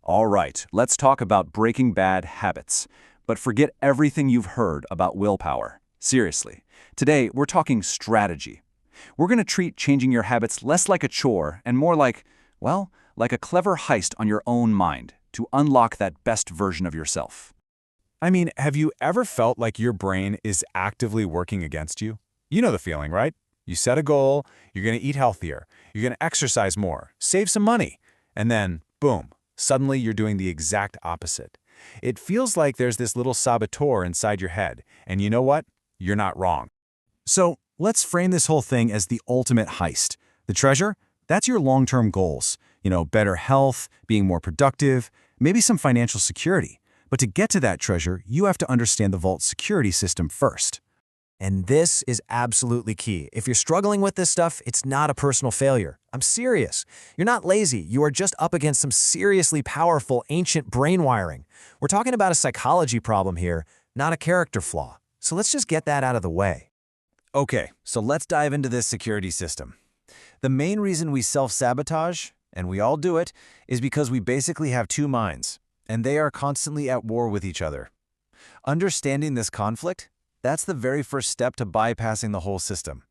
All right, let's talk about breaking bad habits. But forget everything you've heard about willpower. Seriously, today we're talking strategy. We're going to treat changing your habits less like a chore and more like, well, like a clever heist on your own mind to unlock that best version of yourself. I mean, have you ever felt like your brain is actively working against you? You know the feeling, right? You set a goal, you're going to eat healthier, you're going to exercise more, save some money, and then, boom, suddenly you're doing the exact opposite. It feels like there's this little saboteur inside your head, and you know what? You're not wrong. So let's frame this whole thing as the ultimate heist. The treasure? That's your long-term goals. Better health, being more productive, maybe some financial security. But to get to that treasure, you have to understand the vault's security system first. And this is absolutely key. If you're struggling with this stuff, it's not a personal failure. I'm serious. You're not lazy. You are just up against some seriously powerful ancient brain wiring. We're talking about a psychology problem here, not a character flaw. So let's just get that out of the way. Okay, so let's dive into this security system. The main reason we self-sabotage, and we all do it, is because we basically have two minds, and they are constantly at war with each other. Understanding this conflict, that's the very first step to bypassing the whole system.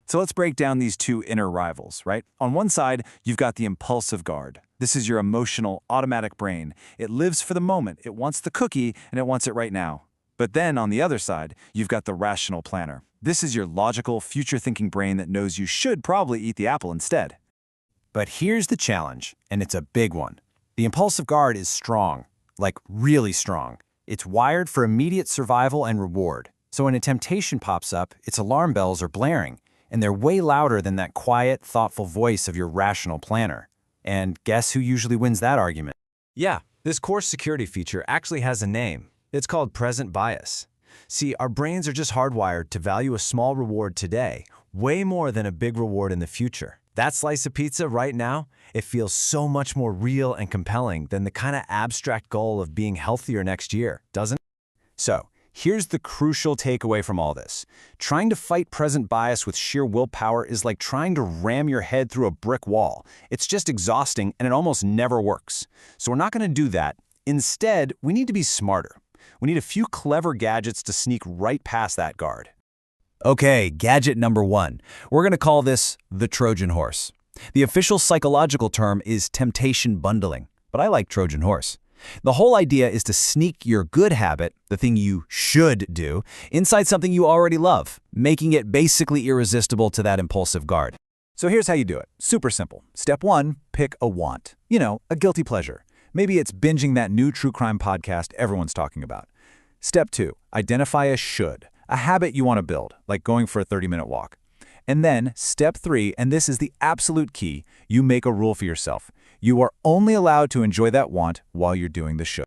So let's break down these two inner rivals, right? On one side, you've got the impulsive guard. This is your emotional, automatic brain. It lives for the moment. It wants the cookie, and it wants it right now. But then, on the other side, you've got the rational planner. This is your logical, future-thinking brain that knows you should probably eat the apple instead. But here's the challenge, and it's a big one. The impulsive guard is strong, like really strong. It's wired for immediate survival and reward. So when a temptation pops up, its alarm bells are blaring, and they're way louder than that quiet, thoughtful voice of your rational planner. And guess who usually wins that argument? Yeah, this core security feature actually has a name. It's called present bias. See, our brains are just hardwired to value a small reward today way more than a big reward in the future. That slice of pizza right now, it feels so much more real and compelling than the kind of abstract goal of being healthier next year, doesn't it? So, here's the crucial takeaway from all this. Trying to fight present bias with sheer willpower is like trying to ram your head through a brick wall. It's just exhausting and it almost never works. So we're not going to do that. Instead, we need to be smarter. We need a few clever gadgets to sneak right past that guard. Okay, gadget number 1. We're going to call this the Trojan horse. The official psychological term is temptation bundling, but I like Trojan horse. The whole idea is to sneak your good habit, the thing you should do, inside something you already love, making it basically irresistible to that impulsive guard. So here's how you do it. Super simple. Step 1, pick a want. A guilty pleasure. Maybe it's binging that new true crime podcast everyone's talking about. Step 2, identify a should, a habit you want to build, like going for a 30-minute walk. And then step 3, and this is the absolute key, you make a rule for yourself. You are only allowed to enjoy that want while you're doing the should.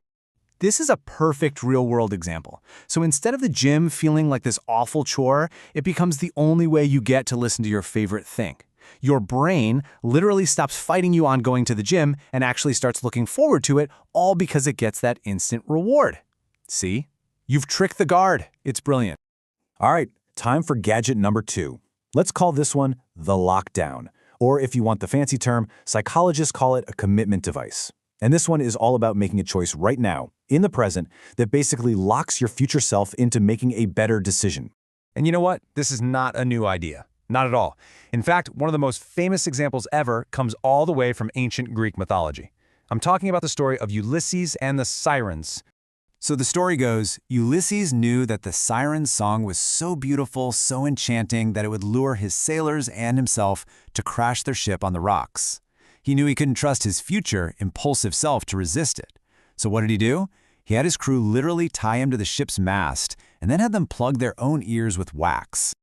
This is a perfect real-world example. So instead of the gym feeling like this awful chore, it becomes the only way you get to listen to your favorite thing. Your brain literally stops fighting you on going to the gym and actually starts looking forward to it, all because it gets that instant reward. See? You've tricked the guard. It's brilliant. All right, time for gadget number 2. Let's call this one the lockdown. Or if you want the fancy term, psychologists call it a commitment device. And this one is all about making a choice right now, in the present, that basically locks your future self into making a better decision. And you know what? This is not a new idea. Not at all. In fact, one of the most famous examples ever comes all the way from ancient Greek mythology. I'm talking about the story of Ulysses and the Sirens. So the story goes, Ulysses knew that the siren's song was so beautiful, so enchanting, that it would lure his sailors and himself to crash their ship on the rocks. He knew he couldn't trust his future, impulsive self to resist it. So what did he do? He had his crew literally tie him to the ship's mast and then had them plug their own ears with wax.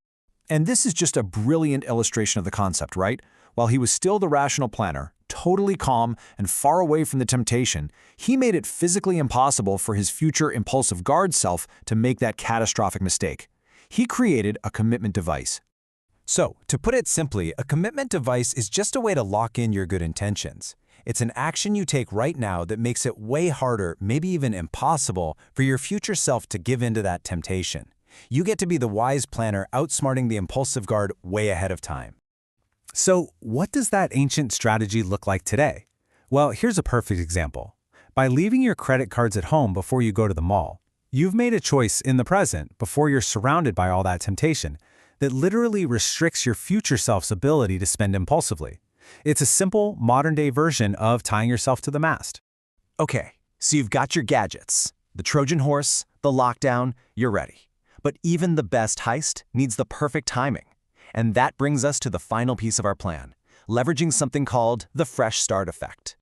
And this is just a brilliant illustration of the concept, right? While he was still the rational planner, totally calm and far away from the temptation, he made it physically impossible for his future impulsive guard self to make that catastrophic mistake. He created a commitment device. So, to put it simply, a commitment device is just a way to lock in your good intentions. It's an action you take right now that makes it way harder, maybe even impossible, for your future self to give in to that temptation. You get to be the wise planner outsmarting the impulsive guard way ahead of time. So what does that ancient strategy look like today? Well, here's a perfect example. By leaving your credit cards at home before you go to the mall, you've made a choice in the present before you're surrounded by all that temptation that literally restricts your future self's ability to spend impulsively. It's a simple, modern-day version of tying yourself to the mast. Okay, so you've got your gadgets, the Trojan horse, the lockdown, you're ready. But even the best heist needs the perfect timing. And that brings us to the final piece of our plan, leveraging something called the fresh start effect.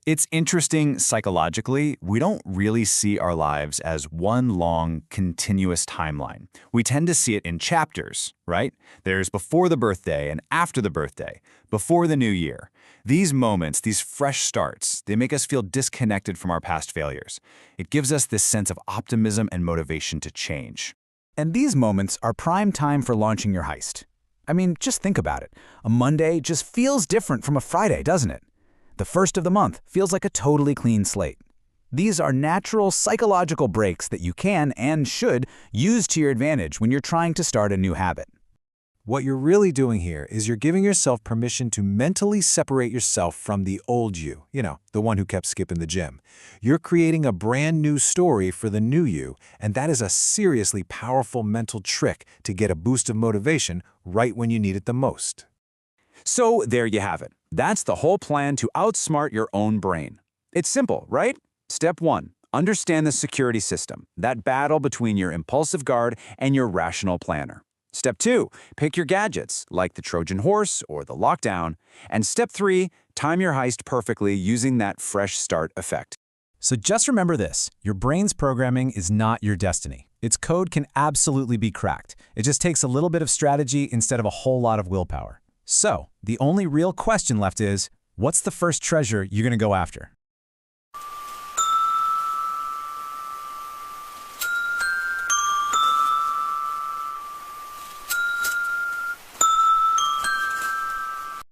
It's interesting psychologically, we don't really see our lives as one long, continuous timeline. We tend to see it in chapters, right? There's before the birthday and after the birthday, before the new year. These moments, these fresh starts, they make us feel disconnected from our past failures. It gives us this sense of optimism and motivation to change. And these moments are prime time for launching your heist. I mean, just think about it. A Monday just feels different from a Friday, doesn't it? The first of the month feels like a totally clean slate. These are natural psychological breaks that you can and should use to your advantage when you're trying to start a new habit. What you're really doing here is you're giving yourself permission to mentally separate yourself from the old you, the one who kept skipping the gym. You're creating a brand new story for the new you, and that is a seriously powerful mental trick to get a boost of motivation right when you need it the most. So there you have it. That's the whole plan to outsmart your own brain. It's simple, right? Step 1, understand the security system, that battle between your impulsive guard and your rational planner. Step 2, pick your gadgets, like the Trojan horse or the lockdown. And Step 3, time your heist perfectly using that fresh start effect. So just remember this, your brain's programming is not your destiny. Its code can absolutely be cracked. It just takes a little bit of strategy instead of a whole lot of willpower. So, the only real question left is, what's the first treasure you're going to go after?